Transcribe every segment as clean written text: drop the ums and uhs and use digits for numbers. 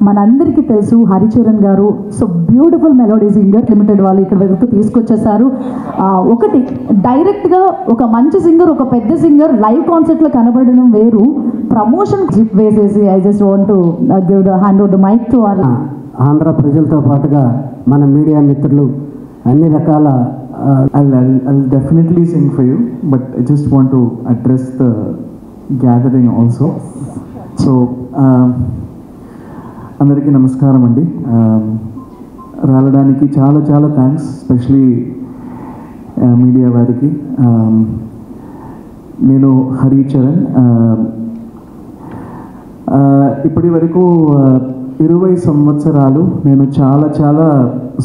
మనందరికీ తెలుసు హరిచరణ్ గారు. So beautiful melodies India limited వాళ్ళు ఇక్కడ వరకు తీసుకొచ్చేసారు. ఒకటి డైరెక్ట్గా ఒక మంచి సింగర్, ఒక పెద్ద సింగర్ లైవ్ కాన్సర్ట్లో కనబడడం వేరు, ప్రమోషన్ జిప్ వేసేసి I just want to give the hand over the mic to our Andhra ప్రజలతో పాటుగా మన మీడియా మిత్రులు అన్ని రకాల I'll definitely sing for you, but I just want to address the gathering also. So, అందరికీ నమస్కారం అండి. రావడానికి చాలా చాలా థ్యాంక్స్, ఎస్పెషలీ మీడియా వారికి. నేను హరిచరణ్. ఇప్పటి వరకు 20 సంవత్సరాలు నేను చాలా చాలా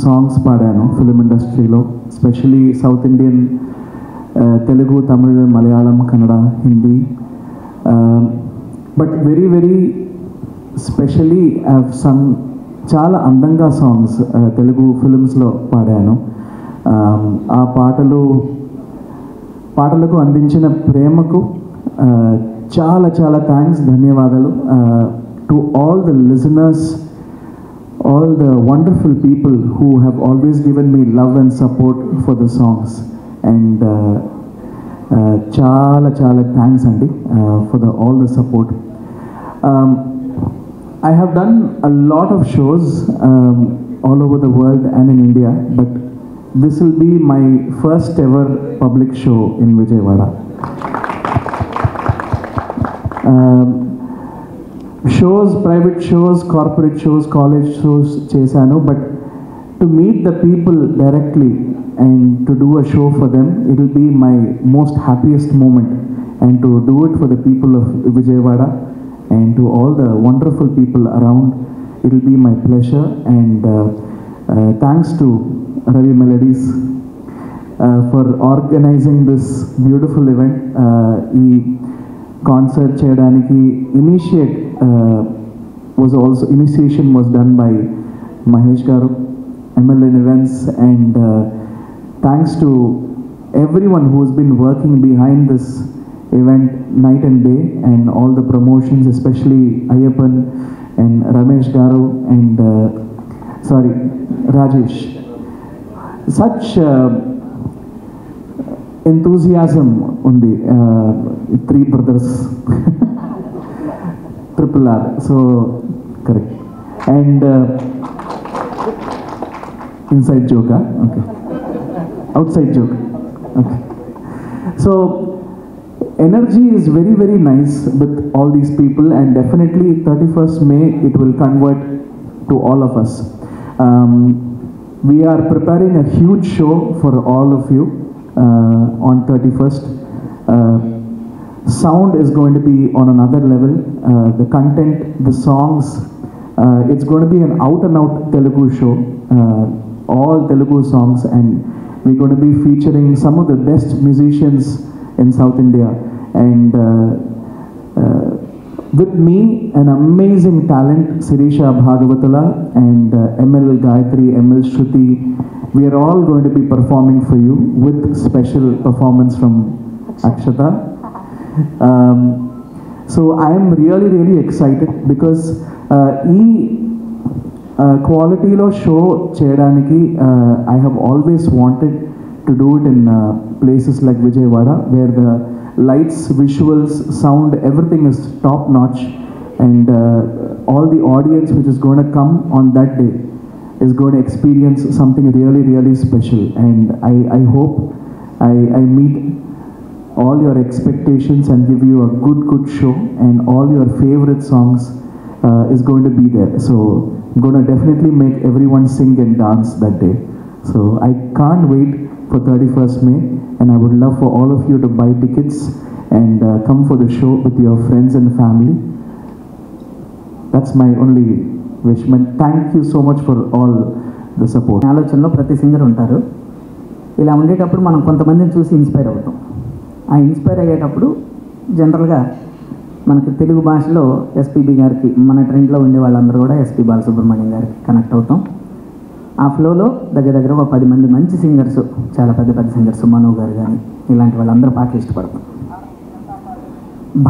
సాంగ్స్ పాడాను ఫిలిం ఇండస్ట్రీలో, especially south Indian, Telugu, Tamil, Malayalam, Kannada, Hindi. But very very specially I have sung చాలా అందంగా సాంగ్స్ తెలుగు ఫిలిమ్స్లో పాడాను. ఆ పాటలకు అందించిన ప్రేమకు చాలా చాలా థ్యాంక్స్, ధన్యవాదాలు. To all the listeners, all the wonderful people who have always given me love and support for the songs, and chala chala thanks andi for all the support. I have done a lot of shows all over the world and in India, but this will be my first ever public show in Vijayawada. Shows, private shows, corporate shows, college shows chesanu, but to meet the people directly and to do a show for them, it will be my most happiest moment, and to do it for the people of Vijayawada and to all the wonderful people around, it will be my pleasure. And thanks to Ravi Melodies for organizing this beautiful event. Ee concert cheyadaniki initiation was done by Mahesh Garu, MLN Events, and thanks to everyone who has been working behind this event night and day, and all the promotions, especially Ayyappan and Ramesh Garu and Rajesh. Such enthusiasm undi, three brothers. Triple R, so correct. And inside joke, okay. Outside joke, okay. So energy is very very nice with all these people, and definitely 31st May it will convert to all of us. We are preparing a huge show for all of you on 31st. Sound is going to be on another level. The content, the songs, it's going to be an out and out Telugu show, all Telugu songs, and we're going to be featuring some of the best musicians in South India, and with me an amazing talent, Sirisha Bhagavatula and ML Gayatri, ML Shruti. We are all going to be performing for you with special performance from Akshata. So I am really really excited because quality lo show cheyadaniki I have always wanted to do it in places like Vijayawada, where the lights, visuals, sound, everything is top notch, and all the audience which is going to come on that day is going to experience something really really special. And I hope I meet all your expectations and give you a good show, and all your favorite songs is going to be there. So I'm going to definitely make everyone sing and dance that day. So I can't wait for 31st May, and I would love for all of you to buy tickets and come for the show with your friends and family. That's my only wish, man. Thank you so much for all the support. ఆలోచనలో ప్రతి singer ఉంటారు. ఇలా ఉండేటప్పుడు మనం కొంతమందిని చూసి inspire అవుతాం. ఆ ఇన్స్పైర్ అయ్యేటప్పుడు జనరల్గా మనకి తెలుగు భాషలో ఎస్పీబీ గారికి, మన ట్రెండ్లో ఉండే వాళ్ళందరూ కూడా ఎస్పీ బాలసుబ్రహ్మణ్యం గారికి కనెక్ట్ అవుతాం. ఆ ఫ్లోలో దగ్గర ఒక 10 మంది మంచి సింగర్స్, చాలా పెద్ద సింగర్స్, మనో గారు కానీ ఇలాంటి వాళ్ళందరూ పాటలు ఇష్టపడతాం.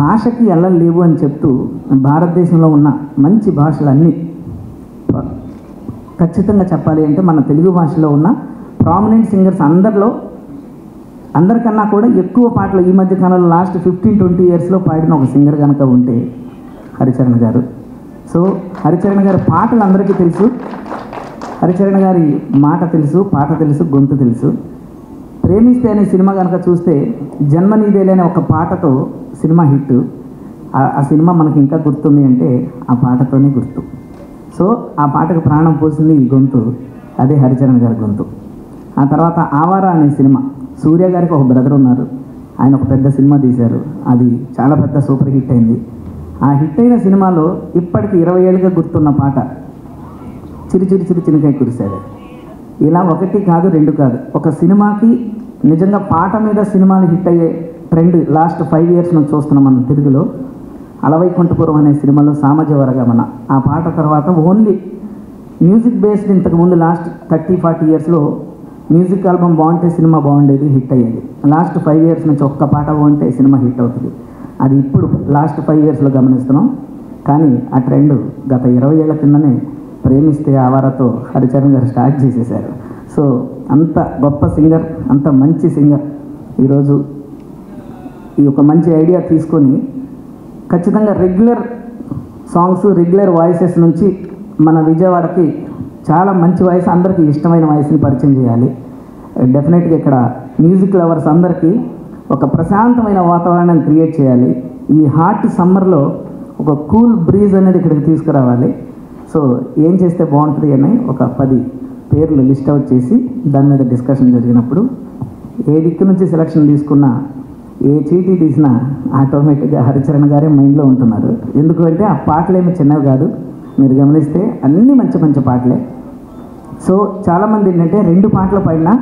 భాషకి ఎల్లలు లేవు అని చెప్తూ భారతదేశంలో ఉన్న మంచి భాషలన్నీ ఖచ్చితంగా చెప్పాలి అంటే మన తెలుగు భాషలో ఉన్న ప్రామినెంట్ సింగర్స్ అందరికన్నా కూడా ఎక్కువ పాటలు ఈ మధ్య కాలంలో లాస్ట్ 15-20 ఇయర్స్లో పాడిన ఒక సింగర్ కనుక ఉంటే హరిచరణ్ గారు. సో హరిచరణ్ గారి పాటలు అందరికీ తెలుసు, హరిచరణ్ గారి మాట తెలుసు, పాట తెలుసు, గొంతు తెలుసు. ప్రేమిస్తే అనే సినిమా కనుక చూస్తే జన్మ నీదేలే అనే ఒక పాటతో సినిమా హిట్. ఆ సినిమా మనకి ఇంకా గుర్తుంది అంటే ఆ పాటతోనే గుర్తు. సో ఆ పాటకు ప్రాణం పోసింది ఈ గొంతు, అదే హరిచరణ్ గారి గొంతు. ఆ తర్వాత ఆవారా అనే సినిమా, సూర్య గారికి ఒక బ్రదర్ ఉన్నారు, ఆయన ఒక పెద్ద సినిమా తీశారు, అది చాలా పెద్ద సూపర్ హిట్ అయింది. ఆ హిట్ అయిన సినిమాలో ఇప్పటికి 20 ఏళ్ళుగా గుర్తున్న పాట చిరు చిరు చిరు చినుకై కురిసేది. ఇలా 1 కాదు 2 కాదు, ఒక సినిమాకి నిజంగా పాట మీద సినిమాలు హిట్ అయ్యే ట్రెండ్ లాస్ట్ 5 ఇయర్స్ నుంచి చూస్తున్నాం మనం తెలుగులో. అలవైకుంఠపురం అనే సినిమాలో సామజవరగమన ఆ పాట తర్వాత ఓన్లీ మ్యూజిక్ బేస్డ్. ఇంతకుముందు లాస్ట్ 30-40 ఇయర్స్లో మ్యూజిక్ ఆల్బమ్ బాగుంటే సినిమా బాగుండేది, హిట్ అయ్యేది. లాస్ట్ 5 ఇయర్స్ నుంచి ఒక్క పాట బాగుంటే సినిమా హిట్ అవుతుంది. అది ఇప్పుడు లాస్ట్ 5 ఇయర్స్లో గమనిస్తున్నాం. కానీ ఆ ట్రెండ్ గత 20 ఏళ్ల కిందనే ప్రేమిస్తే ఆవారతో హరిచరణ్ గారు స్టార్ట్ చేసేశారు. సో అంత గొప్ప సింగర్, అంత మంచి సింగర్ ఈరోజు ఈ ఒక మంచి ఐడియా తీసుకొని ఖచ్చితంగా రెగ్యులర్ సాంగ్స్, రెగ్యులర్ వాయిసెస్ నుంచి మన విజయవాడకి చాలా మంచి వాయిస్, అందరికీ ఇష్టమైన వాయిస్ని పరిచయం చేయాలి. డెఫినెట్గా ఇక్కడ మ్యూజిక్ లవర్స్ అందరికీ ఒక ప్రశాంతమైన వాతావరణాన్ని క్రియేట్ చేయాలి. ఈ హాట్ సమ్మర్లో ఒక కూల్ బ్రీజ్ అనేది ఇక్కడికి తీసుకురావాలి. సో ఏం చేస్తే బాగుంటుంది అని ఒక 10 పేర్లు లిస్ట్ అవుట్ చేసి దాని మీద డిస్కషన్ జరిగినప్పుడు ఏ దిక్కు నుంచి సెలక్షన్ తీసుకున్నా, ఏ చీటీ తీసినా ఆటోమేటిక్గా హరిచరణ్ గారే మైండ్లో ఉంటున్నారు. ఎందుకంటే ఆ పాటలు ఏమి చిన్నవి కాదు, మీరు గమనిస్తే అన్నీ మంచి మంచి పాటలే. సో చాలామంది ఏంటంటే 2 పాటలు పాడినా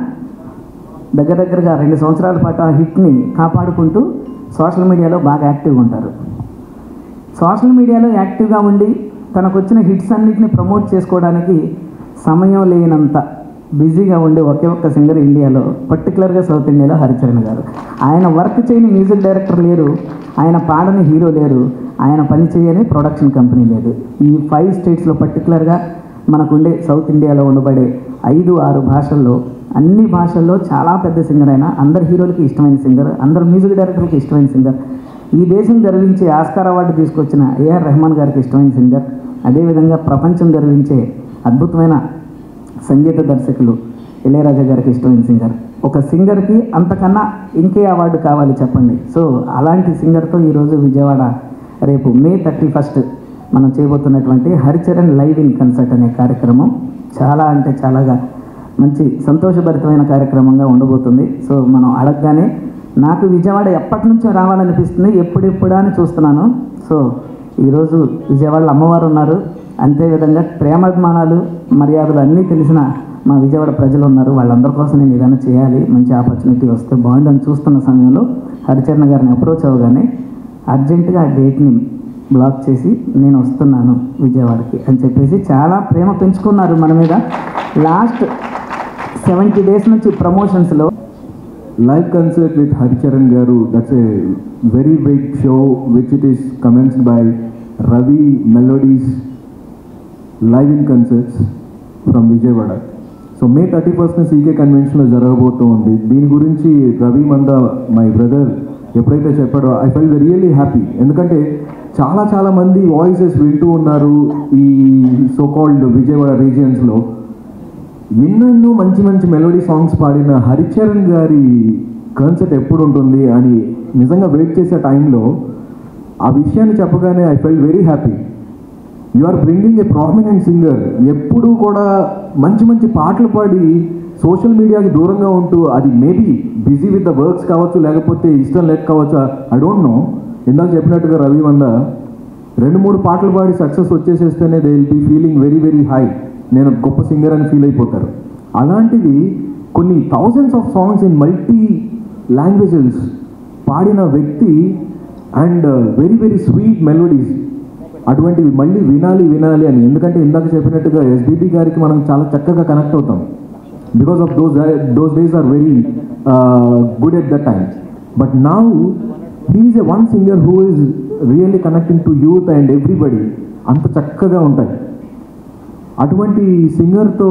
దగ్గరగా 2 సంవత్సరాల పాటు ఆ హిట్ని కాపాడుకుంటూ సోషల్ మీడియాలో బాగా యాక్టివ్గా ఉంటారు. సోషల్ మీడియాలో యాక్టివ్గా ఉండి తనకు వచ్చిన హిట్స్ అన్నిటిని ప్రమోట్ చేసుకోవడానికి సమయం లేనంత బిజీగా ఉండే ఒకే ఒక్క సింగర్ ఇండియాలో, పర్టికులర్గా సౌత్ ఇండియాలో హరిచరణ్ గారు. ఆయన వర్క్ చేయని మ్యూజిక్ డైరెక్టర్ లేరు, ఆయన పాడని హీరో లేరు, ఆయన పని చేయని ప్రొడక్షన్ కంపెనీ లేదు. ఈ 5 స్టేట్స్లో పర్టికులర్గా మనకుండే సౌత్ ఇండియాలో ఉండబడే 5-6 భాషల్లో, అన్ని భాషల్లో చాలా పెద్ద సింగర్ అయినా, అందరు హీరోలకి ఇష్టమైన సింగర్, అందరు మ్యూజిక్ డైరెక్టర్కి ఇష్టమైన సింగర్, ఈ దేశం గర్వించే ఆస్కార్ అవార్డు తీసుకొచ్చిన ఏఆర్ రెహమాన్ గారికి ఇష్టమైన సింగర్, అదేవిధంగా ప్రపంచం గర్వించే అద్భుతమైన సంగీత దర్శకులు ఇళయరాజా గారికి ఇష్టమైన సింగర్. ఒక సింగర్కి అంతకన్నా ఇంకే అవార్డు కావాలి చెప్పండి. సో అలాంటి సింగర్తో ఈరోజు విజయవాడ రేపు May 31 మనం చేయబోతున్నటువంటి హరిచరణ్ లైవ్ ఇన్ కన్సర్ట్ అనే కార్యక్రమం చాలా అంటే చాలాగా మంచి సంతోషభరితమైన కార్యక్రమంగా ఉండబోతుంది. సో మనం అడగగానే నాకు విజయవాడ ఎప్పటి నుంచో రావాలనిపిస్తుంది, ఎప్పుడెప్పుడా అని చూస్తున్నాను. సో ఈరోజు విజయవాడలో అమ్మవారు ఉన్నారు, అంతేవిధంగా ప్రేమాభిమానాలు మర్యాదలు అన్నీ తెలిసిన మా విజయవాడ ప్రజలు ఉన్నారు. వాళ్ళందరి కోసం నేను ఏదైనా చేయాలి, మంచి ఆపర్చునిటీ వస్తే బాగుండని చూస్తున్న సమయంలో హరిచరణ్ గారిని అప్రోచ్ అవ్వగానే అర్జెంటుగా ఆ డేట్ని బ్లాక్ చేసి నేను వస్తున్నాను విజయవాడకి అని చెప్పేసి చాలా ప్రేమ పెంచుకున్నారు మన మీద. లాస్ట్ 70 days నుంచి ప్రమోషన్స్లో Live concert with Haricharan Garu, that's a very big show which it is commenced by Ravi Melodies Live in Concerts from Vijayawada. So May 31st CK కన్వెన్షన్లో జరగబోతోంది. దీని గురించి రవి మంద మై బ్రదర్ ఎప్పుడైతే చెప్పాడో ఐ ఫెల్ రియల్లీ హ్యాపీ. ఎందుకంటే చాలా మంది voices వింటూ ఉన్నారు ఈ సో కాల్డ్ విజయవాడ రీజియన్స్లో. ఎన్నెన్నో మంచి మెలోడీ సాంగ్స్ పాడిన హరిచరణ్ గారి కాన్సర్ట్ ఎప్పుడు ఉంటుంది అని నిజంగా వెయిట్ చేసే టైంలో ఆ విషయాన్ని చెప్పగానే I fell very happy. You are bringing a prominent singer. ఎప్పుడూ కూడా మంచి పాటలు పాడి సోషల్ మీడియాకి దూరంగా ఉంటూ, అది maybe busy with the works కావచ్చు, లేకపోతే ఇష్టం లేక కావచ్చు, ఐ డోంట్ నో. ఇందాక చెప్పినట్టుగా రవి వంద 2-3 పాటలు పాడి సక్సెస్ వచ్చేసేస్తేనే they will be feeling very high, నేను గొప్ప సింగర్ అని ఫీల్ అయిపోతారు. అలాంటిది కొన్ని thousands of songs in multi languages పాడిన వ్యక్తి అండ్ వెరీ స్వీట్ మెలోడీస్, అటువంటివి మళ్ళీ వినాలి అని. ఎందుకంటే ఇందాక చెప్పినట్టుగా ఎస్బీబీ గారికి మనం చాలా చక్కగా కనెక్ట్ అవుతాం because of those days are very good at that time. But now he is a one singer who is really connecting to youth and everybody. అంత చక్కగా ఉంటాయి. అటువంటి సింగర్తో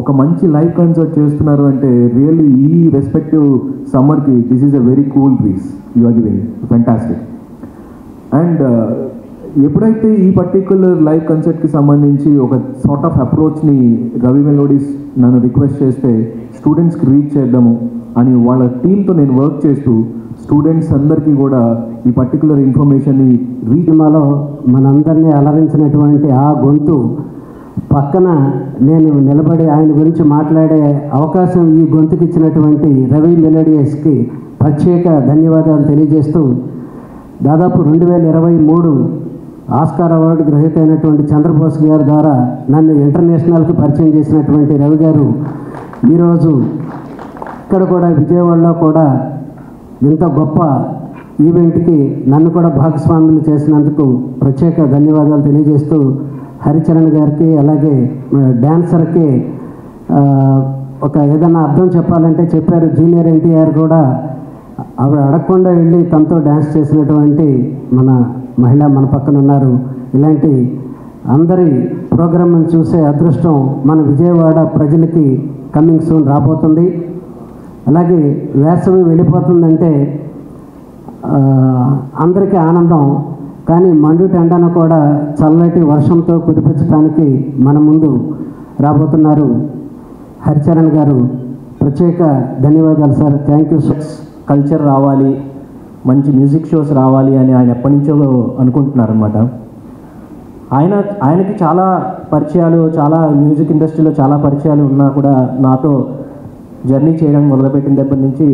ఒక మంచి లైవ్ కన్సర్ట్ చేస్తున్నారు అంటే రియల్లీ ఈ రెస్పెక్టివ్ సమ్మర్కి this is a very cool breeze you are giving fantastic. And ఎప్పుడైతే ఈ పర్టిక్యులర్ లైవ్ కన్సర్ట్కి సంబంధించి ఒక సార్ట్ ఆఫ్ అప్రోచ్ని రవి మెలోడీస్ నన్ను రిక్వెస్ట్ చేస్తే స్టూడెంట్స్కి రీచ్ చేద్దాము అని వాళ్ళ టీంతో నేను వర్క్ చేస్తూ స్టూడెంట్స్ అందరికీ కూడా ఈ పర్టికులర్ ఇన్ఫర్మేషన్ని సినిమాలో మనందరినీ అలరించినటువంటి ఆ గొంతు పక్కన నేను నిలబడి ఆయన గురించి మాట్లాడే అవకాశం ఈ గొంతుకి ఇచ్చినటువంటి రవి మెలోడియస్కి ప్రత్యేక ధన్యవాదాలు తెలియజేస్తూ దాదాపు 2023 ఆస్కార్ అవార్డు గ్రహీత అయినటువంటి చంద్రబోస్ గారి ద్వారా నన్ను ఇంటర్నేషనల్కి పరిచయం చేసినటువంటి రవి గారు ఈరోజు ఇక్కడ కూడా విజయవాడలో కూడా ఇంత గొప్ప ఈవెంట్కి నన్ను కూడా భాగస్వాములు చేసినందుకు ప్రత్యేక ధన్యవాదాలు తెలియజేస్తూ హరిచరణ్ గారికి అలాగే డ్యాన్సర్కి ఒక ఏదైనా అర్థం చెప్పాలంటే చెప్పారు. జూనియర్ ఎన్టీఆర్ కూడా ఆవిడ అడగకుండా వెళ్ళి తనతో డ్యాన్స్ చేసినటువంటి మన మహిళ మన పక్కన ఉన్నారు. ఇలాంటి అందరి ప్రోగ్రామ్ని చూసే అదృష్టం మన విజయవాడ ప్రజలకి కమింగ్ సూన్ రాబోతుంది. అలాగే వేసవి వెళ్ళిపోతుందంటే అందరికీ ఆనందం, కానీ మండుటి ఎండను కూడా చల్లటి వర్షంతో కుదిపించడానికి మన ముందు రాబోతున్నారు హరిచరణ్ గారు. ప్రత్యేక ధన్యవాదాలు సార్. Thank you. కల్చర్ రావాలి, మంచి మ్యూజిక్ షోస్ రావాలి అని ఆయన ఎప్పటి నుంచో అనుకుంటున్నారనమాట. ఆయనకి చాలా పరిచయాలు, చాలా మ్యూజిక్ ఇండస్ట్రీలో చాలా పరిచయాలు ఉన్నా కూడా నాతో జర్నీ చేయడం మొదలుపెట్టిన దగ్గర నుంచి,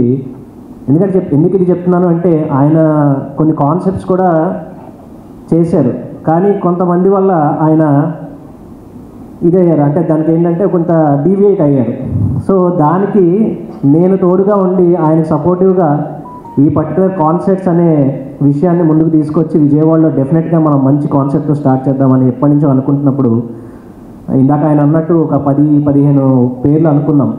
ఎందుకు ఇది చెప్తున్నాను అంటే ఆయన కొన్ని కాన్సెప్ట్స్ కూడా చేశారు, కానీ కొంతమంది వల్ల ఆయన ఇదయ్యారు, అంటే దానికి ఏంటంటే కొంత డీవియేట్ అయ్యారు. సో దానికి నేను తోడుగా ఉండి ఆయనకు సపోర్టివ్గా ఈ పర్టికులర్ కాన్సెప్ట్స్ అనే విషయాన్ని ముందుకు తీసుకొచ్చి విజయవాడలో డెఫినెట్గా మనం మంచి కాన్సెప్ట్తో స్టార్ట్ చేద్దామని ఎప్పటి నుంచో అనుకుంటున్నప్పుడు, ఇందాక ఆయన అన్నట్టు ఒక 10-15 పేర్లు అనుకున్నాం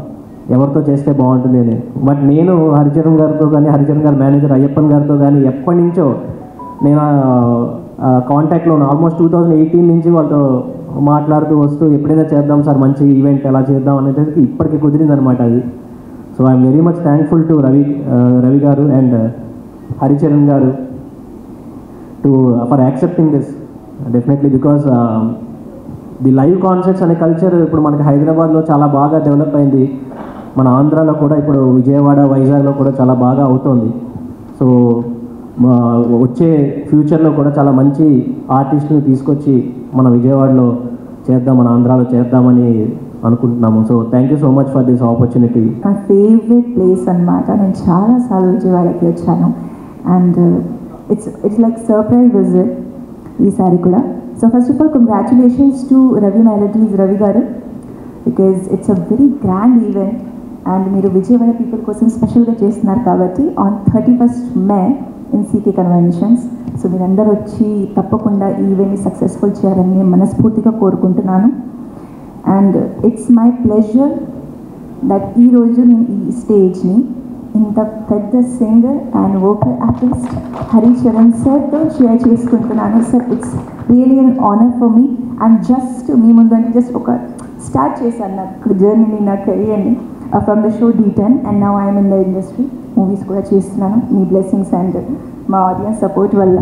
ఎవరితో చేస్తే బాగుంటుంది అని. బట్ నేను హరిచరణ్ గారితో కానీ, హరిచరణ్ గారి మేనేజర్ అయ్యప్పన్ గారితో కానీ ఎప్పటి నుంచో నేను కాంటాక్ట్లో ఉన్నాను. ఆల్మోస్ట్ 2018 నుంచి వాళ్ళతో మాట్లాడుతూ వస్తూ ఎప్పుడైనా చేద్దాం సార్ మంచి ఈవెంట్ ఎలా చేద్దాం అనేది ఇప్పటికీ కుదిరిందనమాట అది. So I'm very much thankful to Ravi గారు అండ్ హరిచరణ్ గారు for accepting this definitely, because the live concerts అనే కల్చర్ ఇప్పుడు మనకి హైదరాబాద్లో చాలా బాగా డెవలప్ అయింది. మన ఆంధ్రాలో కూడా ఇప్పుడు విజయవాడ, వైజాగ్లో కూడా చాలా బాగా అవుతుంది. సో వచ్చే ఫ్యూచర్లో కూడా చాలా మంచి ఆర్టిస్ట్ని తీసుకొచ్చి మన విజయవాడలో చేద్దాం, మన ఆంధ్రాలో చేద్దామని అనుకుంటున్నాము. So thank you so much for this opportunity. నా ఫేవరెట్ ప్లేస్ అనమాట. నేను చాలాసార్లు విజయవాడకి వచ్చాను and it's like surprise visit ఈసారి కూడా. So first of all congratulations to Ravi melodies Ravi గారు, because it's a very grand event and మీరు విజయవాడ పీపుల్ కోసం స్పెషల్గా చేస్తున్నారు కాబట్టి on 31st May in CK conventions. So మీరందరూ వచ్చి తప్పకుండా ఈ ఈవెంట్ని సక్సెస్ఫుల్ చేయాలని నేను మనస్ఫూర్తిగా కోరుకుంటున్నాను. And it's my pleasure that ఈరోజు నేను ఈ స్టేజ్ని ఇంత పెద్ద singer and vocal artist Haricharan సార్తో షేర్ చేసుకుంటున్నాను. Sir it's really an honour for me. And just మీ ముందు అంటే జస్ట్ ఒక స్టార్ట్ చేశాను నాకు జర్నీని, నా కెరియర్ని from the show D10 and now I'm in the industry. Movies కూడా చేస్తున్నాను మీ బ్లెస్సింగ్స్ అండ్ మా ఆడియన్స్ సపోర్ట్ వల్ల.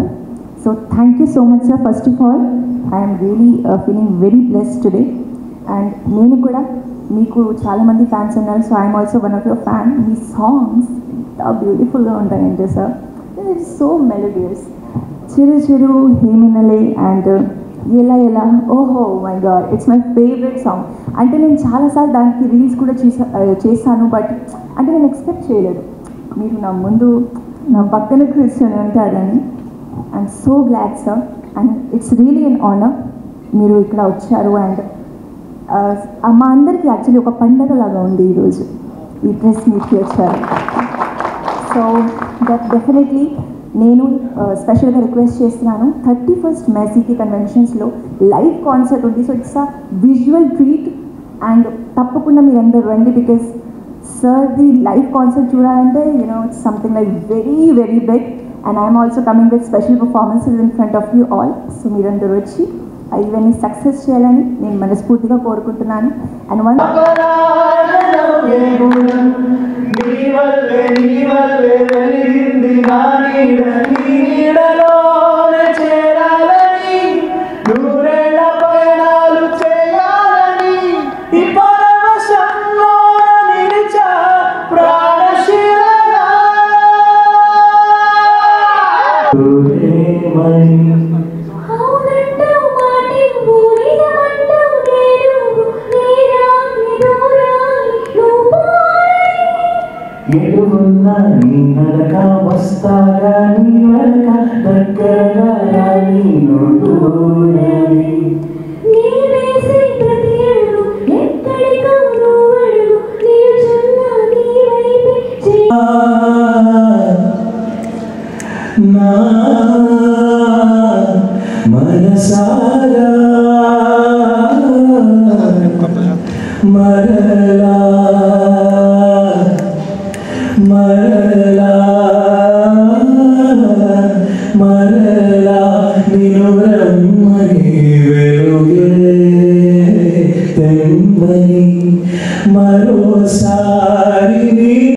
So thank you so much sir. First of all I'm really feeling very blessed today. And నేను కూడా మీకు చాలామంది fans ఉన్నారు, so I'm also one of your fan. మీ సాంగ్స్ ఎంత బ్యూటిఫుల్గా ఉంటాయంటే సార్, ఇట్స్ సో మెలోడియస్. చిరు చిరు హేమినలే అండ్ ఎలా ఎలా, ఓహో my God, it's my favourite song. అంటే నేను చాలాసార్లు దానికి రీల్స్ కూడా చేశాను, బట్ అంటే నేను ఎక్స్పెక్ట్ చేయలేదు మీరు నా ముందు నా పక్కన కూర్చొని ఉంటారని. I'm so glad sir and it's really an honour మీరు ఇక్కడ వచ్చారు. అండ్ మా అందరికీ యాక్చువల్లీ ఒక పండగలాగా ఉంది ఈరోజు ఈ ప్రెస్ మీట్కి వచ్చారు. సో దట్ డెఫినెట్లీ నేను స్పెషల్గా రిక్వెస్ట్ చేస్తున్నాను, 31st May సీకే కన్వెన్షన్స్లో లైవ్ కాన్సర్ట్ ఉంది. So it's a visual treat and తప్పకుండా మీరు అందరూ రండి, because sir the live concert చూడాలంటే it's something like very very big. And I'm also coming with special performances in front of you all. So మీరందరూ వచ్చి ఇవన్నీ success చేయాలని నేను మనస్ఫూర్తిగా కోరుకుంటున్నాను. అండ్ వన్ ఎదురున్నా నీ నడక వస్తాగా నీ వెనక దగ్గరగా రాని నోటూరని నా మనసారా మరలా మరలా మరలా నిన్ను రమ్మని వెలుగే